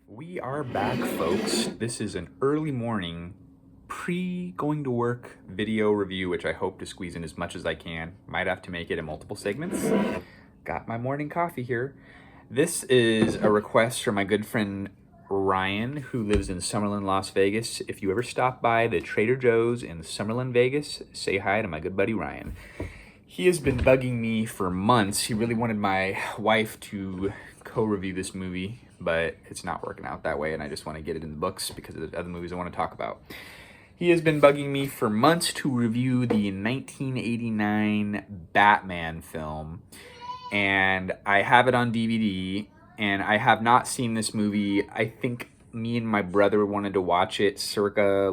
We are back, folks. This is an early morning, pre-going to work video review, which I hope to squeeze in as much as I can. Might have to make it in multiple segments. Got my morning coffee here. This is a request from my good friend Ryan, who lives in Summerlin, Las Vegas. If you ever stop by the Trader Joe's in Summerlin, Vegas, say hi to my good buddy Ryan. He has been bugging me for months. He really wanted my wife to co-review this movie, but it's not working out that way, and I just want to get it in the books because of the other movies I want to talk about. He has been bugging me for months to review the 1989 Batman film, and I have it on DVD, and I have not seen this movie. I think me and my brother wanted to watch it circa,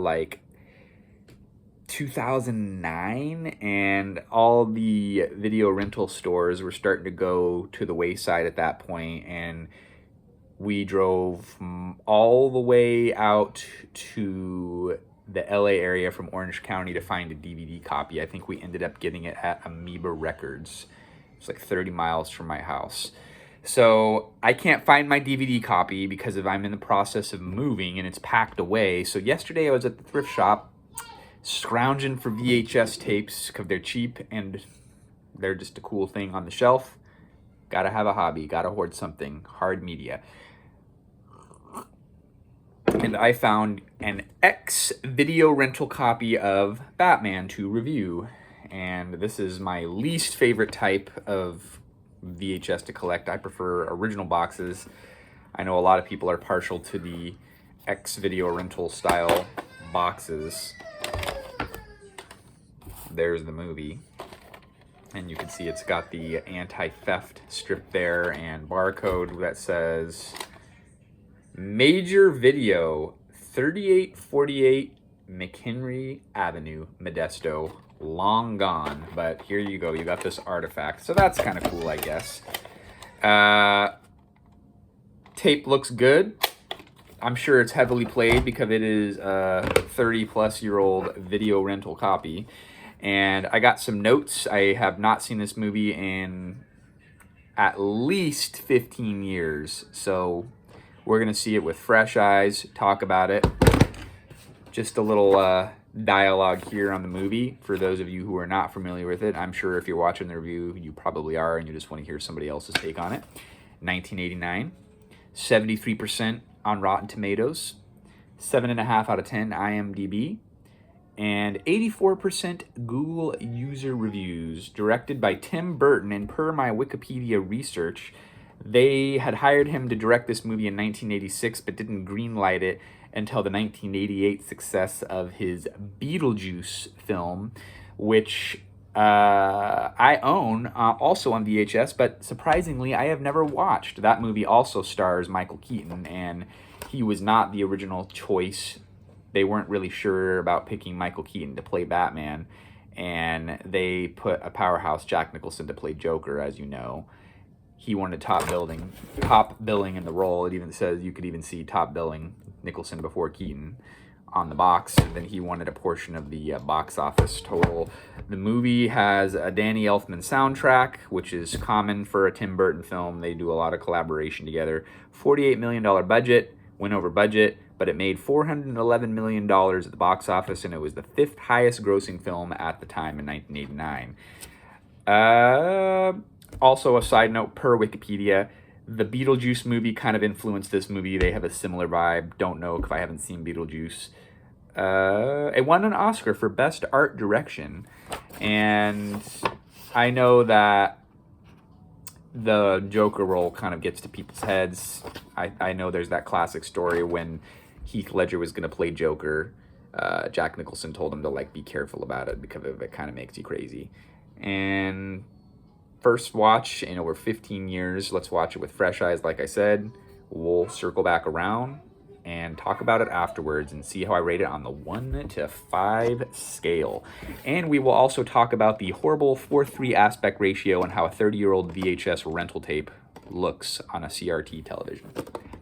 2009, and all the video rental stores were starting to go to the wayside at that point, and we drove all the way out to the LA area from Orange County to find a DVD copy. I think we ended up getting it at Amoeba Records. It's like 30 miles from my house. So I can't find my DVD copy because I'm in the process of moving and it's packed away. So yesterday I was at the thrift shop scrounging for VHS tapes because they're cheap and they're just a cool thing on the shelf. Gotta have a hobby, gotta hoard something, hard media. And I found an X-video rental copy of Batman to review. And this is my least favorite type of VHS to collect. I prefer original boxes. I know a lot of people are partial to the X-video rental style boxes. There's the movie. And you can see it's got the anti-theft strip there and barcode that says Major Video, 3848 McHenry Avenue, Modesto. Long gone, but here you go. You got this artifact. So that's kind of cool, I guess. Tape looks good. I'm sure it's heavily played because it is a 30-plus-year-old video rental copy. And I got some notes. I have not seen this movie in at least 15 years. So we're going to see it with fresh eyes, talk about it. Just a little dialogue here on the movie for those of you who are not familiar with it. I'm sure if you're watching the review, you probably are, and you just want to hear somebody else's take on it. 1989, 73% on Rotten Tomatoes, 7.5 out of 10 IMDb, and 84% Google user reviews. Directed by Tim Burton, and per my Wikipedia research, they had hired him to direct this movie in 1986, but didn't greenlight it until the 1988 success of his Beetlejuice film, which I own also on VHS, but surprisingly, I have never watched. That movie also stars Michael Keaton, and he was not the original choice. They weren't really sure about picking Michael Keaton to play Batman, and they put a powerhouse Jack Nicholson to play Joker, as you know. He wanted top billing in the role. It even says you could even see top billing Nicholson before Keaton on the box, and then he wanted a portion of the box office total. The movie has a Danny Elfman soundtrack, which is common for a Tim Burton film. They do a lot of collaboration together. $48 million budget, went over budget, but it made $411 million at the box office, and it was the 5th highest grossing film at the time in 1989. Also, a side note, per Wikipedia, the Beetlejuice movie kind of influenced this movie. They have a similar vibe. Don't know if I haven't seen Beetlejuice. It won an Oscar for Best Art Direction. And I know that the Joker role kind of gets to people's heads. I know there's that classic story when Heath Ledger was going to play Joker. Jack Nicholson told him to be careful about it because it kind of makes you crazy. And first watch in over 15 years. Let's watch it with fresh eyes, like I said. We'll circle back around and talk about it afterwards and see how I rate it on the 1 to 5 scale. And we will also talk about the horrible 4:3 aspect ratio and how a 30-year-old VHS rental tape looks on a CRT television.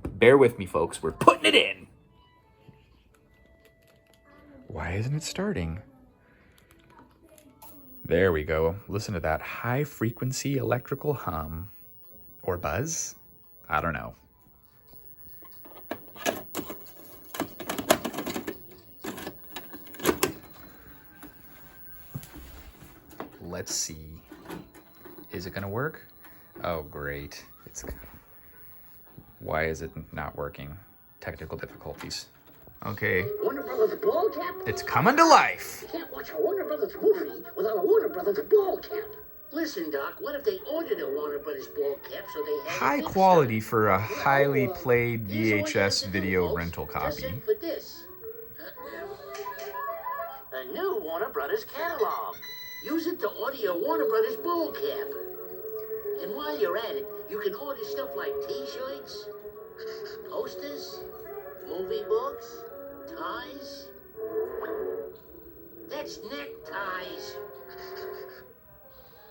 Bear with me, folks. We're putting it in. Why isn't it starting? There we go. Listen to that high-frequency electrical hum. Or buzz? I don't know. let's see. Is it gonna work? Oh, great. Why is it not working? Technical difficulties. Okay. Warner Brothers ball cap? It's coming to life. You can't watch a Warner Brothers movie without a Warner Brothers ball cap. Listen, Doc, what if they ordered a Warner Brothers ball cap so they had High quality for a highly played VHS video rental copy. For this. A new Warner Brothers catalog. Use it to order your Warner Brothers ball cap. And while you're at it, you can order stuff like T-shirts, posters, movie books, ties. That's neckties.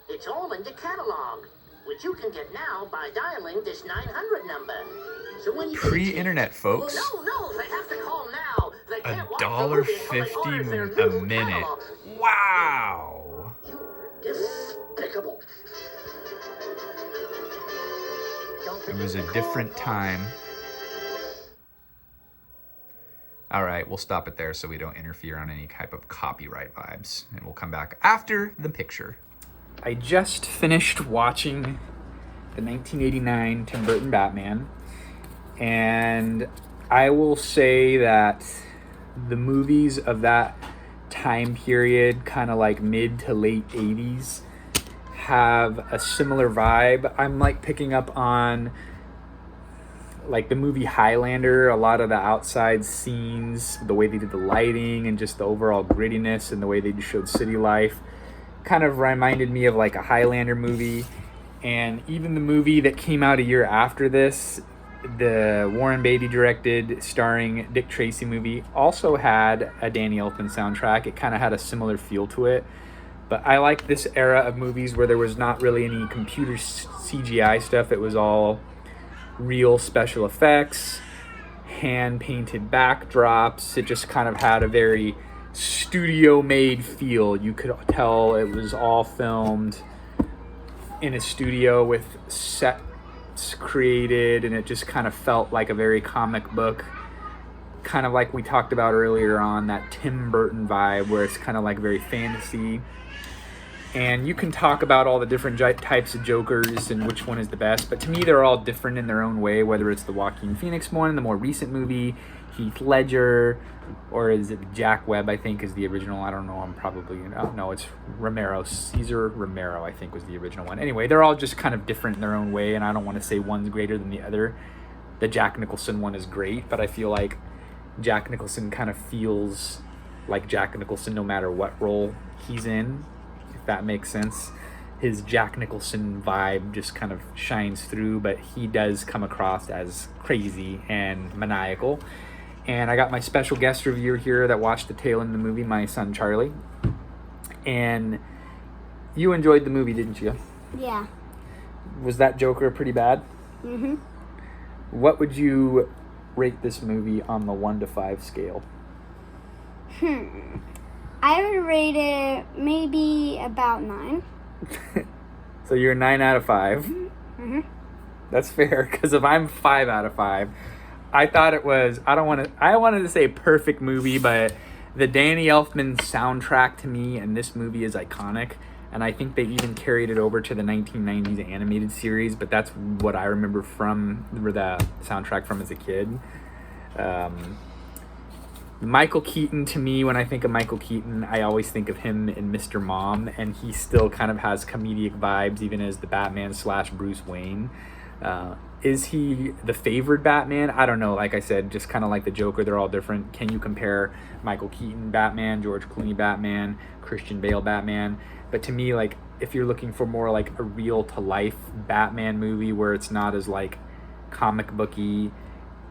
It's all in the catalog, which you can get now by dialing this 900 number. So when you pre-internet, folks. Well, no, they have to call now. They can't watch the movie until they order their $1.50 a new minute. catalog. Wow. You're despicable. It was a different time. All right, we'll stop it there so we don't interfere on any type of copyright vibes. And we'll come back after the picture. I just finished watching the 1989 Tim Burton Batman. And I will say that the movies of that time period, kind of like mid to late 80s, have a similar vibe. I'm like picking up on like the movie Highlander, a lot of the outside scenes, the way they did the lighting and just the overall grittiness and the way they just showed city life kind of reminded me of like a Highlander movie. And even the movie that came out a year after this, the Warren Beatty directed starring Dick Tracy movie, also had a Danny Elfman soundtrack. It kind of had a similar feel to it. But I like this era of movies where there was not really any computer CGI stuff. It was all real special effects, hand-painted backdrops. It just kind of had a very studio-made feel. You could tell it was all filmed in a studio with sets created, and it just kind of felt like a very comic book, kind of like we talked about earlier on, that Tim Burton vibe where it's kind of like very fantasy. And you can talk about all the different types of Jokers and which one is the best, but to me they're all different in their own way, whether it's the Joaquin Phoenix one, the more recent movie, Heath Ledger, or is it Jack Webb, I think is the original. I don't know, no, it's Romero. Cesar Romero, I think, was the original one. Anyway, they're all just kind of different in their own way, and I don't want to say one's greater than the other. The Jack Nicholson one is great, but I feel like Jack Nicholson kind of feels like Jack Nicholson no matter what role he's in, if that makes sense. His Jack Nicholson vibe just kind of shines through, but he does come across as crazy and maniacal. And I got my special guest reviewer here that watched the tail end of the movie, my son Charlie. And you enjoyed the movie, didn't you? Yeah. Was that Joker pretty bad? Mm-hmm. What would you rate this movie on the 1 to 5 scale? I would rate it maybe about 9. So you're a 9 out of 5. Mm-hmm. That's fair, because if I'm 5 out of 5, I thought it was, I wanted to say perfect movie, but the Danny Elfman soundtrack to me and this movie is iconic. And I think they even carried it over to the 1990s animated series, but that's what I remember from the soundtrack from as a kid. Michael Keaton, to me, when I think of Michael Keaton, I always think of him in Mr. Mom, and he still kind of has comedic vibes, even as the Batman / Bruce Wayne. Is he the favored Batman? I don't know. Like I said, just kind of like the Joker, they're all different. Can you compare Michael Keaton Batman, George Clooney Batman, Christian Bale Batman? But to me, like, if you're looking for more like a real-to-life Batman movie where it's not as like comic booky,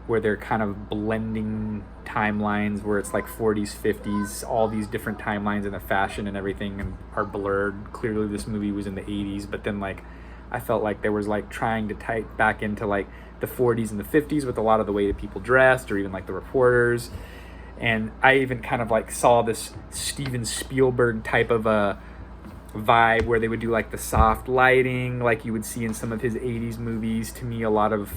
where they're kind of blending timelines, where it's like 40s, 50s, all these different timelines and the fashion and everything are blurred. Clearly this movie was in the 80s, but then like I felt like there was like trying to tie back into like the 40s and the 50s with a lot of the way that people dressed, or even like the reporters. And I even kind of like saw this Steven Spielberg type of a vibe where they would do like the soft lighting like you would see in some of his 80s movies. To me, a lot of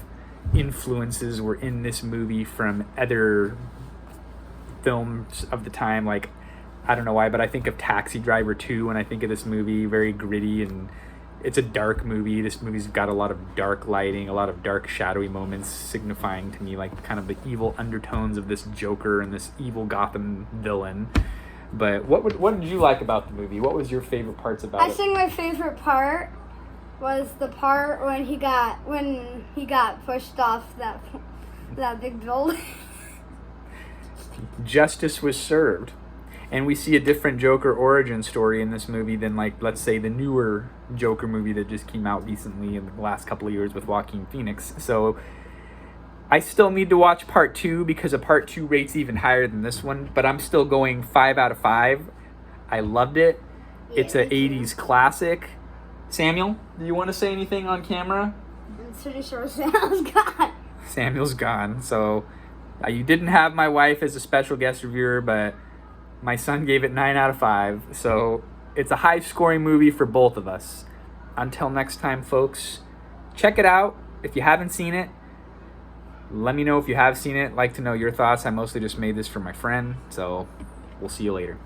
influences were in this movie from other films of the time, like I don't know why, but I think of Taxi Driver 2 when I think of this movie. Very gritty, and it's a dark movie. This movie's got a lot of dark lighting, a lot of dark shadowy moments, signifying to me like kind of the evil undertones of this Joker and this evil Gotham villain. But what did you like about the movie? What was your favorite parts about it? I think my favorite part was the part when he got pushed off that big building. Justice was served. And we see a different Joker origin story in this movie than, like, let's say the newer Joker movie that just came out recently in the last couple of years with Joaquin Phoenix. So I still need to watch part 2 because a part 2 rate's even higher than this one, but I'm still going 5 out of 5. I loved it. It's an 80s classic. Samuel, do you want to say anything on camera? I'm pretty sure Samuel's gone. Samuel's gone. So you didn't have my wife as a special guest reviewer, but my son gave it 9 out of 5. So it's a high-scoring movie for both of us. Until next time, folks, check it out. If you haven't seen it, let me know if you have seen it. I'd like to know your thoughts. I mostly just made this for my friend, so we'll see you later.